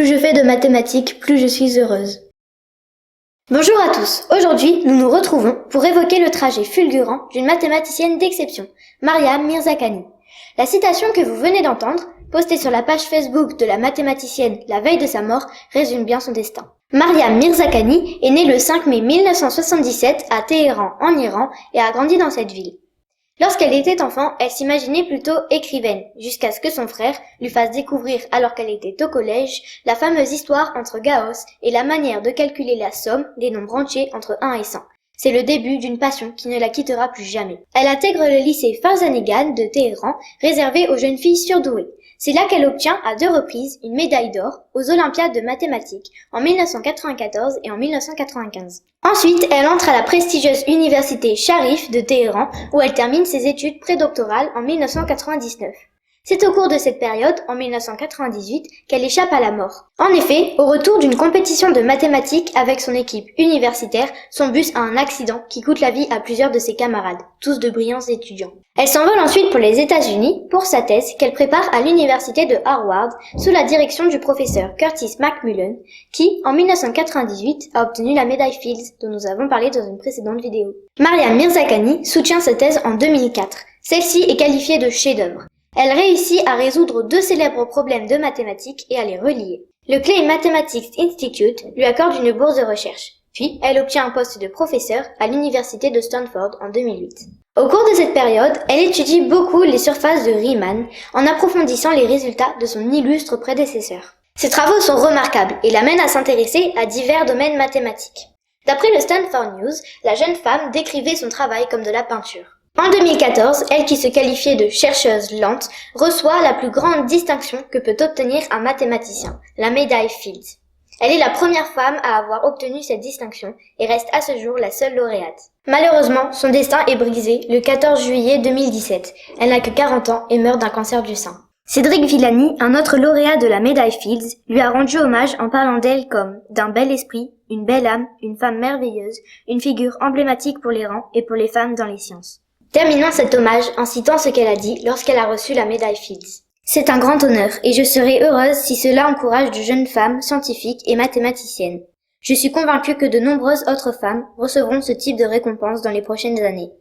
Plus je fais de mathématiques, plus je suis heureuse. Bonjour à tous. Aujourd'hui, nous nous retrouvons pour évoquer le trajet fulgurant d'une mathématicienne d'exception, Maryam Mirzakhani. La citation que vous venez d'entendre, postée sur la page Facebook de la mathématicienne la veille de sa mort, résume bien son destin. Maryam Mirzakhani est née le 5 mai 1977 à Téhéran, en Iran, et a grandi dans cette ville. Lorsqu'elle était enfant, elle s'imaginait plutôt écrivaine, jusqu'à ce que son frère lui fasse découvrir, alors qu'elle était au collège, la fameuse histoire entre Gauss et la manière de calculer la somme des nombres entiers entre 1 et 100. C'est le début d'une passion qui ne la quittera plus jamais. Elle intègre le lycée Farzanegan de Téhéran, réservé aux jeunes filles surdouées. C'est là qu'elle obtient à 2 reprises une médaille d'or aux Olympiades de mathématiques en 1994 et en 1995. Ensuite, elle entre à la prestigieuse université Sharif de Téhéran où elle termine ses études prédoctorales en 1999. C'est au cours de cette période, en 1998, qu'elle échappe à la mort. En effet, au retour d'une compétition de mathématiques avec son équipe universitaire, son bus a un accident qui coûte la vie à plusieurs de ses camarades, tous de brillants étudiants. Elle s'envole ensuite pour les États-Unis pour sa thèse qu'elle prépare à l'université de Harvard sous la direction du professeur Curtis McMullen, qui, en 1998, a obtenu la médaille Fields dont nous avons parlé dans une précédente vidéo. Maryam Mirzakhani soutient sa thèse en 2004. Celle-ci est qualifiée de chef-d'œuvre. Elle réussit à résoudre 2 célèbres problèmes de mathématiques et à les relier. Le Clay Mathematics Institute lui accorde une bourse de recherche. Puis, elle obtient un poste de professeur à l'université de Stanford en 2008. Au cours de cette période, elle étudie beaucoup les surfaces de Riemann en approfondissant les résultats de son illustre prédécesseur. Ses travaux sont remarquables et l'amènent à s'intéresser à divers domaines mathématiques. D'après le Stanford News, la jeune femme décrivait son travail comme de la peinture. En 2014, elle qui se qualifiait de chercheuse lente reçoit la plus grande distinction que peut obtenir un mathématicien, la médaille Fields. Elle est la première femme à avoir obtenu cette distinction et reste à ce jour la seule lauréate. Malheureusement, son destin est brisé le 14 juillet 2017. Elle n'a que 40 ans et meurt d'un cancer du sein. Cédric Villani, un autre lauréat de la médaille Fields, lui a rendu hommage en parlant d'elle comme d'un bel esprit, une belle âme, une femme merveilleuse, une figure emblématique pour les rangs et pour les femmes dans les sciences. Terminons cet hommage en citant ce qu'elle a dit lorsqu'elle a reçu la médaille Fields. C'est un grand honneur et je serai heureuse si cela encourage de jeunes femmes scientifiques et mathématiciennes. Je suis convaincue que de nombreuses autres femmes recevront ce type de récompense dans les prochaines années.